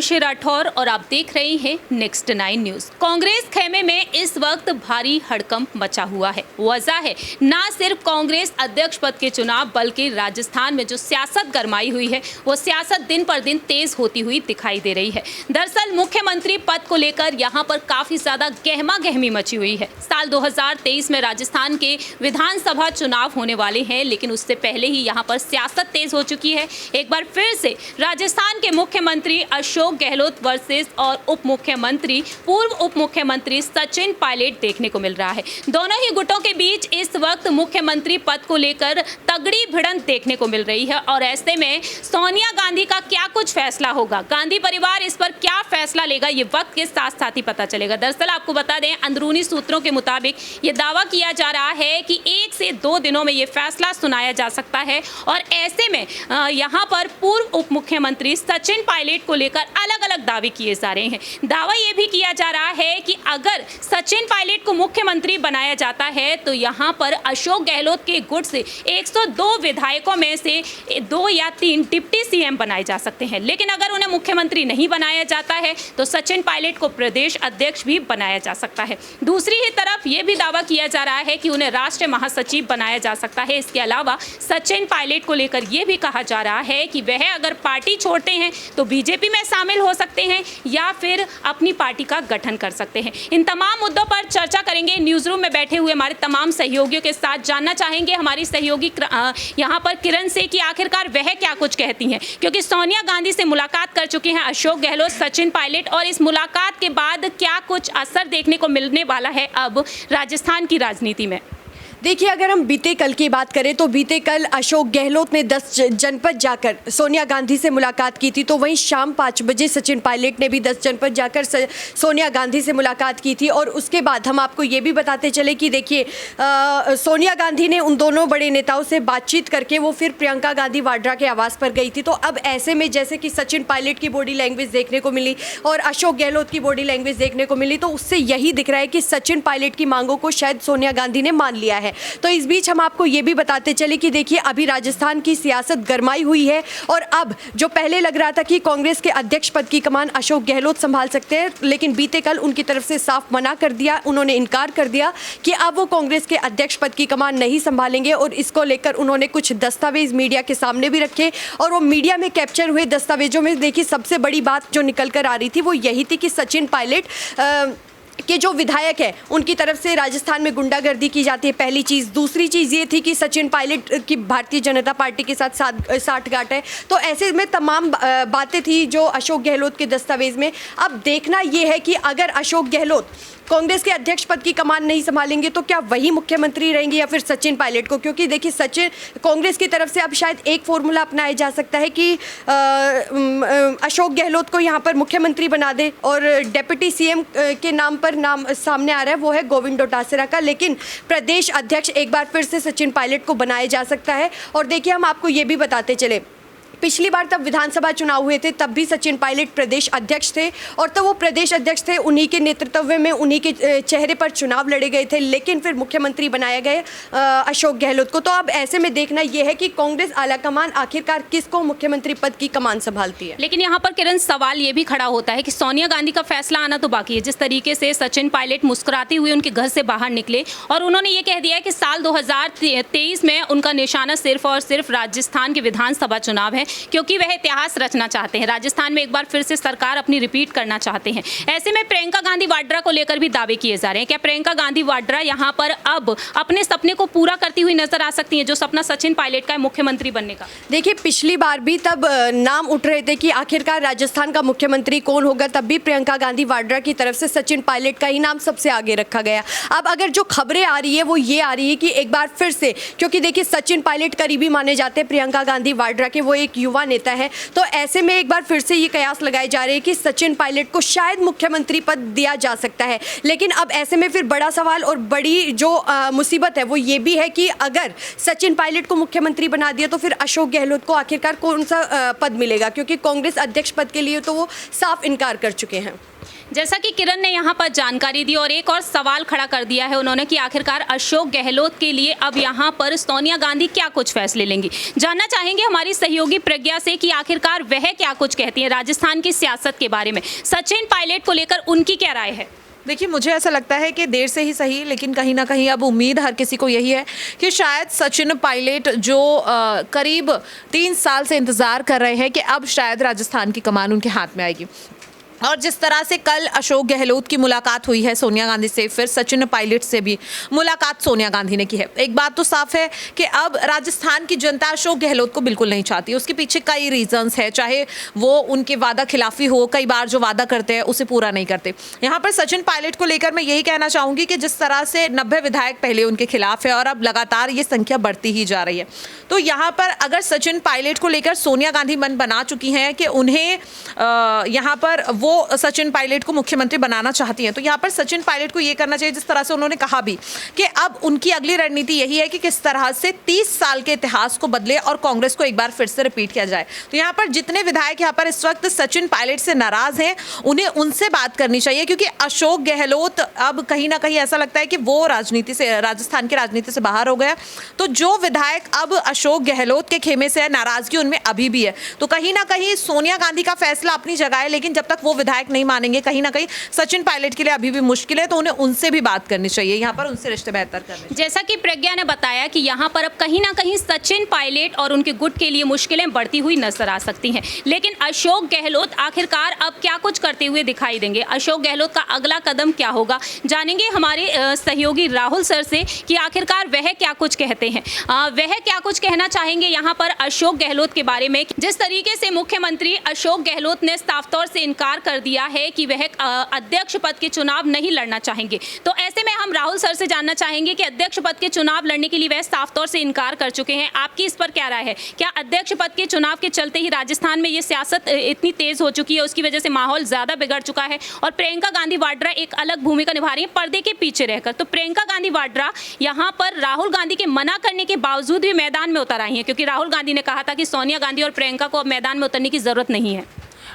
आयुषी राठौर और आप देख रहे हैं नेक्स्ट 9 न्यूज। कांग्रेस खेमे में इस वक्त भारी हड़कंप मचा हुआ है। वजह है ना सिर्फ कांग्रेस अध्यक्ष पद के चुनाव, बल्कि राजस्थान में जो सियासत गरमाई हुई है वो सियासत दिन पर दिन तेज होती हुई दिखाई दे रही है। दरअसल मुख्यमंत्री पद को लेकर यहाँ पर काफी ज्यादा गहमा गहमी मची हुई है। साल 2023 में राजस्थान के विधानसभा चुनाव होने वाले हैं, लेकिन उससे पहले ही यहाँ पर सियासत तेज हो चुकी है। एक बार फिर से राजस्थान के मुख्यमंत्री अशोक गहलोत वर्सेस और पूर्व उप मुख्यमंत्री सचिन पायलट देखने को मिल रहा है। दोनों ही गुटों के बीच इस वक्त मुख्यमंत्री पद को लेकर तगड़ी भिड़ंत देखने को मिल रही है और ऐसे में सोनिया गांधी का क्या कुछ फैसला होगा, गांधी परिवार इस पर क्या फैसला लेगा, ये वक्त के साथ साथ ही पता चलेगा। दरअसल आपको बता दें, अंदरूनी सूत्रों के मुताबिक ये दावा किया जा रहा है कि 1 से 2 दिनों में ये फैसला सुनाया जा सकता है और ऐसे में यहाँ पर पूर्व उप मुख्यमंत्री सचिन पायलट को लेकर अलग अलग दावे किए जा रहे हैं। दावा ये भी किया जा रहा है कि अगर सचिन पायलट को मुख्यमंत्री बनाया जाता है तो यहाँ पर अशोक गहलोत के गुट से 102 विधायकों में से 2 या 3 डिप्टी सीएम बनाए जा सकते हैं। लेकिन अगर उन्हें मुख्यमंत्री नहीं बनाया जाता है तो सचिन पायलट को प्रदेश अध्यक्ष भी बनाया जा सकता है। दूसरी ही तरफ ये भी दावा किया जा रहा है कि उन्हें राष्ट्रीय महासचिव बनाया जा सकता है। इसके अलावा सचिन पायलट को लेकर यह भी कहा जा रहा है कि वह अगर पार्टी छोड़ते हैं तो बीजेपी में शामिल हो सकते हैं या फिर अपनी पार्टी का गठन कर सकते हैं। इन तमाम मुद्दों पर चर्चा करेंगे न्यूज रूम में बैठे हुए हमारे तमाम सहयोगियों के साथ। जानना चाहेंगे हमारी सहयोगी यहाँ पर किरण से कि आखिरकार वह क्या कुछ कहती हैं, क्योंकि सोनिया गांधी से मुलाकात कर चुके हैं अशोक गहलोत, सचिन पायलट, और इस मुलाकात के बाद क्या कुछ असर देखने को मिलने वाला है अब राजस्थान की राजनीति में। देखिए, अगर हम बीते कल की बात करें तो बीते कल अशोक गहलोत ने 10 जनपद जाकर सोनिया गांधी से मुलाकात की थी, तो वहीं शाम 5 बजे सचिन पायलट ने भी 10 जनपद जाकर सोनिया गांधी से मुलाकात की थी। और उसके बाद हम आपको ये भी बताते चले कि देखिए, सोनिया गांधी ने उन दोनों बड़े नेताओं से बातचीत करके वो फिर प्रियंका गांधी वाड्रा के आवास पर गई थी। तो अब ऐसे में जैसे कि सचिन पायलट की बॉडी लैंग्वेज देखने को मिली और अशोक गहलोत की बॉडी लैंग्वेज देखने को मिली, तो उससे यही दिख रहा है कि सचिन पायलट की मांगों को शायद सोनिया गांधी ने मान लिया है। तो इस बीच हम आपको ये भी बताते चले कि देखिए, अभी राजस्थान की सियासत गरमाई हुई है और अब जो पहले लग रहा था कि कांग्रेस के अध्यक्ष पद की कमान अशोक गहलोत संभाल सकते हैं, लेकिन बीते कल उनकी तरफ से साफ मना कर दिया, उन्होंने इनकार कर दिया कि अब वो कांग्रेस के अध्यक्ष पद की कमान नहीं संभालेंगे। और इसको लेकर उन्होंने कुछ दस्तावेज मीडिया के सामने भी रखे और वो मीडिया में कैप्चर हुए दस्तावेजों में देखिए सबसे बड़ी बात जो निकल कर आ रही थी वो यही थी कि सचिन पायलट कि जो विधायक है उनकी तरफ से राजस्थान में गुंडागर्दी की जाती है, पहली चीज़। दूसरी चीज़ ये थी कि सचिन पायलट की भारतीय जनता पार्टी के साथ साठगांठ है। तो ऐसे में तमाम बातें थी जो अशोक गहलोत के दस्तावेज में। अब देखना ये है कि अगर अशोक गहलोत कांग्रेस के अध्यक्ष पद की कमान नहीं संभालेंगे तो क्या वही मुख्यमंत्री रहेंगे या फिर सचिन पायलट को, क्योंकि देखिए सचिन कांग्रेस की तरफ से अब शायद एक फॉर्मूला अपनाया जा सकता है कि अशोक गहलोत को यहाँ पर मुख्यमंत्री बना दे और डेप्यूटी सीएम के नाम पर नाम सामने आ रहा है वो है गोविंद डोटासरा का, लेकिन प्रदेश अध्यक्ष एक बार फिर से सचिन पायलट को बनाया जा सकता है। और देखिए, हम आपको ये भी बताते चले, पिछली बार तब विधानसभा चुनाव हुए थे तब भी सचिन पायलट प्रदेश अध्यक्ष थे और तब वो प्रदेश अध्यक्ष थे, उन्हीं के नेतृत्व में उन्हीं के चेहरे पर चुनाव लड़े गए थे, लेकिन फिर मुख्यमंत्री बनाया गया अशोक गहलोत को। तो अब ऐसे में देखना यह है कि कांग्रेस आलाकमान आखिरकार किसको मुख्यमंत्री पद की कमान संभालती है। लेकिन यहाँ पर किरण, सवाल ये भी खड़ा होता है कि सोनिया गांधी का फैसला आना तो बाकी है। जिस तरीके से सचिन पायलट मुस्कुराते हुए उनके घर से बाहर निकले और उन्होंने ये कह दिया कि साल 2023 में उनका निशाना सिर्फ और सिर्फ राजस्थान के विधानसभा चुनाव है, क्योंकि वह इतिहास रचना चाहते हैं। राजस्थान में एक बार फिर से सरकार अपनी रिपीट करना चाहते हैं। ऐसे में प्रियंका गांधी वाड्रा को लेकर भी दावे किए जा रहे हैं। क्या प्रियंका गांधी वाड्रा यहाँ पर अब अपने सपने को पूरा करती हुई नजर आ सकती हैं, जो सपना सचिन पायलट का है मुख्यमंत्री बनने का? देखिए, पिछली बार भी तब नाम उठ रहे थे कि आखिरकार राजस्थान का मुख्यमंत्री कौन होगा, तब भी प्रियंका गांधी वाड्रा की तरफ से सचिन पायलट का ही नाम सबसे आगे रखा गया। अब अगर जो खबरें आ रही है वो ये आ रही है कि एक बार फिर से, क्योंकि देखिए सचिन पायलट करीबी माने जाते हैं प्रियंका गांधी वाड्रा के, वो एक युवा नेता है, तो ऐसे में एक बार फिर से ये कयास लगाए जा रहे हैं कि सचिन पायलट को शायद मुख्यमंत्री पद दिया जा सकता है। लेकिन अब ऐसे में फिर बड़ा सवाल और बड़ी जो मुसीबत है वो ये भी है कि अगर सचिन पायलट को मुख्यमंत्री बना दिया तो फिर अशोक गहलोत को आखिरकार कौन सा पद मिलेगा, क्योंकि कांग्रेस अध्यक्ष पद के लिए तो वो साफ इनकार कर चुके हैं। जैसा कि किरण ने यहाँ पर जानकारी दी और एक और सवाल खड़ा कर दिया है उन्होंने कि आखिरकार अशोक गहलोत के लिए अब यहाँ पर सोनिया गांधी क्या कुछ फैसले लेंगी। जानना चाहेंगे हमारी सहयोगी प्रज्ञा से कि आखिरकार वह क्या कुछ कहती हैं राजस्थान की सियासत के बारे में। सचिन पायलट को लेकर उनकी क्या राय है? देखिए, मुझे ऐसा लगता है कि देर से ही सही, लेकिन कहीं ना कहीं अब उम्मीद हर किसी को यही है कि शायद सचिन पायलट जो करीब 3 साल से इंतज़ार कर रहे हैं कि अब शायद राजस्थान की कमान उनके हाथ में आएगी। और जिस तरह से कल अशोक गहलोत की मुलाकात हुई है सोनिया गांधी से, फिर सचिन पायलट से भी मुलाकात सोनिया गांधी ने की है। एक बात तो साफ है कि अब राजस्थान की जनता अशोक गहलोत को बिल्कुल नहीं चाहती। उसके पीछे कई रीजंस है, चाहे वो उनके वादा खिलाफी हो, कई बार जो वादा करते हैं उसे पूरा नहीं करते। यहाँ पर सचिन पायलट को लेकर मैं यही कहना चाहूँगी कि जिस तरह से 90 विधायक पहले उनके खिलाफ है और अब लगातार ये संख्या बढ़ती ही जा रही है, तो यहाँ पर अगर सचिन पायलट को लेकर सोनिया गांधी मन बना चुकी हैं कि उन्हें यहाँ पर वो सचिन पायलट को मुख्यमंत्री बनाना चाहती हैं, तो यहाँ पर सचिन पायलट को ये करना चाहिए जिस तरह से उन्होंने कहा भी कि अब उनकी अगली रणनीति यही है कि किस तरह से 30 साल के इतिहास को बदले और कांग्रेस को एक बार फिर से रिपीट किया जाए। तो यहाँ पर जितने विधायक यहाँ पर इस वक्त सचिन पायलट से नाराज हैं, उन्हें उनसे बात करनी चाहिए, क्योंकि अशोक गहलोत अब कहीं ना कहीं ऐसा लगता है कि वो राजनीति से, राजस्थान की राजनीति से बाहर हो गया। तो जो विधायक अब अशोक गहलोत के खेमे से है, नाराजगी उनमें अभी भी है। तो कहीं ना कहीं सोनिया गांधी का फैसला अपनी जगह है, लेकिन जब तक वो विधायक नहीं मानेंगे, कहीं ना कहीं सचिन पायलट के लिए अभी भी मुश्किल है। तो उन्हें उनसे भी बात करनी चाहिए, यहाँ पर उनसे रिश्ते बेहतर करने। जैसा कि प्रज्ञा ने बताया कि यहाँ पर अब कहीं ना कहीं सचिन पायलट और उनके गुट के लिए मुश्किलें बढ़ती हुई नजर आ सकती हैं, लेकिन अशोक गहलोत आखिरकार अब क्या कुछ करते हुए दिखाई देंगे, अशोक गहलोत का अगला कदम क्या होगा, जानेंगे हमारे सहयोगी राहुल सर से कि आखिरकार वह क्या कुछ कहते हैं, वह क्या कुछ कहना चाहेंगे यहाँ पर अशोक गहलोत के बारे में। जिस तरीके से मुख्यमंत्री अशोक गहलोत ने साफ तौर से इनकार कर दिया है कि वह अध्यक्ष पद के चुनाव नहीं लड़ना चाहेंगे, तो ऐसे में हम राहुल सर से जानना चाहेंगे कि अध्यक्ष पद के चुनाव लड़ने के लिए वह साफ तौर से इनकार कर चुके हैं। आपकी इस पर क्या राय है? क्या अध्यक्ष पद के चुनाव के चलते ही राजस्थान में ये सियासत इतनी तेज हो चुकी है, उसकी वजह से माहौल ज्यादा बिगड़ चुका है और प्रियंका गांधी वाड्रा एक अलग भूमिका निभा रही है पर्दे के पीछे रहकर? तो प्रियंका गांधी वाड्रा यहाँ पर राहुल गांधी के मना करने के बावजूद भी मैदान में उतर आई है, क्योंकि राहुल गांधी ने कहा था कि सोनिया गांधी और प्रियंका को अब मैदान में उतरने की जरूरत नहीं है।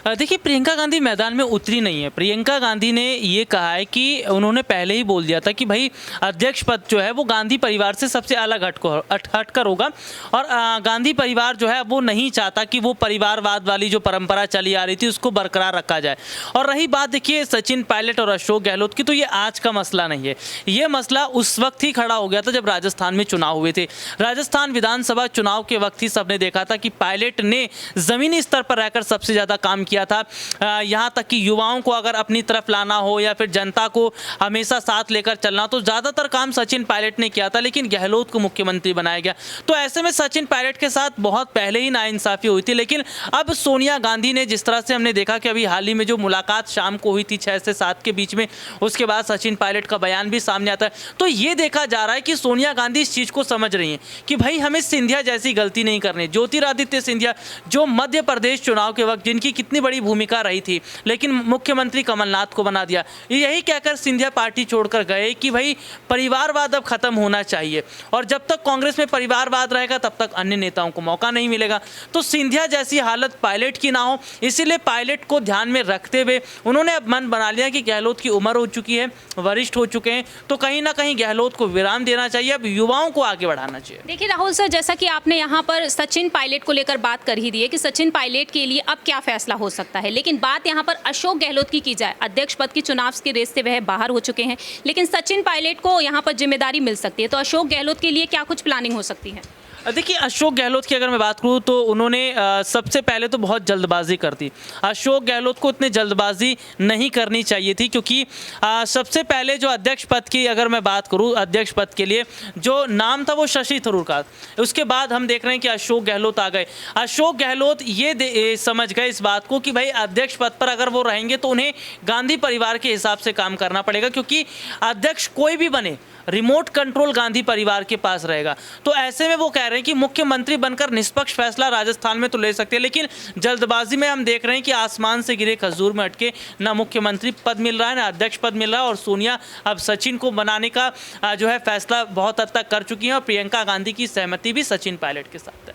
देखिए, प्रियंका गांधी मैदान में उतरी नहीं है। प्रियंका गांधी ने ये कहा है कि उन्होंने पहले ही बोल दिया था कि भाई अध्यक्ष पद जो है वो गांधी परिवार से सबसे अलग हटकर होगा और गांधी परिवार जो है वो नहीं चाहता कि वो परिवारवाद वाली जो परंपरा चली आ रही थी उसको बरकरार रखा जाए। और रही बात देखिए सचिन पायलट और अशोक गहलोत की, तो ये आज का मसला नहीं है, ये मसला उस वक्त ही खड़ा हो गया था जब राजस्थान में चुनाव हुए थे। राजस्थान विधानसभा चुनाव के वक्त ही सबने देखा था कि पायलट ने ज़मीनी स्तर पर रहकर सबसे ज़्यादा काम किया था। यहाँ तक कि युवाओं को अगर अपनी तरफ लाना हो या फिर जनता को हमेशा साथ लेकर चलना, तो ज़्यादातर काम सचिन पायलट ने किया था, लेकिन गहलोत को मुख्यमंत्री बनाया गया। तो ऐसे में सचिन पायलट के साथ बहुत पहले ही नाइंसाफ़ी हुई थी। लेकिन अब सोनिया गांधी ने, जिस तरह से हमने देखा कि अभी हाल ही में जो मुलाकात शाम को हुई थी 6 से 7 के बीच में, उसके बाद सचिन पायलट का बयान भी सामने आता है, तो ये देखा जा रहा है कि सोनिया गांधी इस चीज़ को समझ रही हैं कि भाई हमें सिंधिया जैसी गलती नहीं करनी। ज्योतिरादित्य सिंधिया जो मध्य प्रदेश चुनाव के वक्त जिनकी कितनी बड़ी भूमिका रही थी, लेकिन मुख्यमंत्री कमलनाथ को बना दिया, यही कहकर सिंधिया पार्टी छोड़कर गए कि भाई परिवारवाद अब खत्म होना चाहिए और जब तक कांग्रेस में परिवारवाद रहेगा तब तक अन्य नेताओं को मौका नहीं मिलेगा। तो सिंधिया जैसी हालत पायलट की ना हो, इसीलिए पायलट को ध्यान में रखते हुए उन्होंने अब मन बना लिया कि गहलोत की उम्र हो चुकी है, वरिष्ठ हो चुके हैं, तो कहीं ना कहीं गहलोत को विराम देना चाहिए, अब युवाओं को आगे बढ़ाना चाहिए। देखिए राहुल सर, जैसा कि आपने यहाँ पर सचिन पायलट को लेकर बात कर ही दी है कि सचिन पायलट के लिए अब क्या फैसला हो सकता है, लेकिन बात यहाँ पर अशोक गहलोत की जाए, अध्यक्ष पद की चुनाव की रेस से वह बाहर हो चुके हैं, लेकिन सचिन पायलट को यहाँ पर जिम्मेदारी मिल सकती है, तो अशोक गहलोत के लिए क्या कुछ प्लानिंग हो सकती है? देखिए, अशोक गहलोत की अगर मैं बात करूं तो उन्होंने सबसे पहले तो बहुत जल्दबाजी कर दी। अशोक गहलोत को इतनी जल्दबाजी नहीं करनी चाहिए थी, क्योंकि सबसे पहले जो अध्यक्ष पद की अगर मैं बात करूं, अध्यक्ष पद के लिए जो नाम था वो शशि थरूर का, उसके बाद हम देख रहे हैं कि अशोक गहलोत आ गए। अशोक गहलोत ये समझ गए इस बात को कि भाई अध्यक्ष पद पर अगर वो रहेंगे तो उन्हें गांधी परिवार के हिसाब से काम करना पड़ेगा, क्योंकि अध्यक्ष कोई भी बने रिमोट कंट्रोल गांधी परिवार के पास रहेगा। तो ऐसे में वो कह रहे हैं कि मुख्यमंत्री बनकर निष्पक्ष फैसला राजस्थान में तो ले सकते हैं, लेकिन जल्दबाजी में हम देख रहे हैं कि आसमान से गिरे खजूर में अटके, ना मुख्यमंत्री पद मिल रहा है ना अध्यक्ष पद मिल रहा है, और सोनिया अब सचिन को बनाने का जो है फैसला बहुत हद तक कर चुकी हैं और प्रियंका गांधी की सहमति भी सचिन पायलट के साथ है।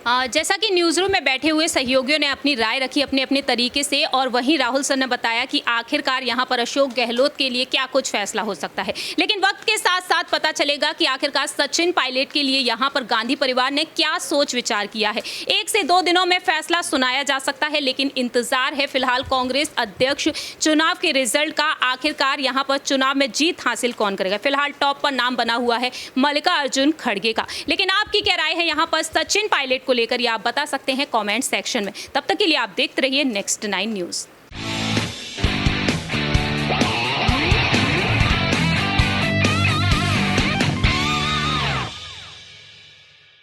जैसा कि न्यूज़ रूम में बैठे हुए सहयोगियों ने अपनी राय रखी अपने अपने तरीके से, और वहीं राहुल सर ने बताया कि आखिरकार यहाँ पर अशोक गहलोत के लिए क्या कुछ फैसला हो सकता है। लेकिन वक्त के साथ साथ पता चलेगा कि आखिरकार सचिन पायलट के लिए यहाँ पर गांधी परिवार ने क्या सोच विचार किया है। 1 से 2 दिनों में फैसला सुनाया जा सकता है, लेकिन इंतजार है फिलहाल कांग्रेस अध्यक्ष चुनाव के रिजल्ट का। आखिरकार यहाँ पर चुनाव में जीत हासिल कौन करेगा। फिलहाल टॉप पर नाम बना हुआ है मल्लिकार्जुन खड़गे का, लेकिन आपकी क्या राय है यहाँ पर सचिन पायलट को लेकर, ये आप बता सकते हैं कमेंट सेक्शन में। तब तक के लिए आप देखते रहिए नेक्स्ट 9 न्यूज़।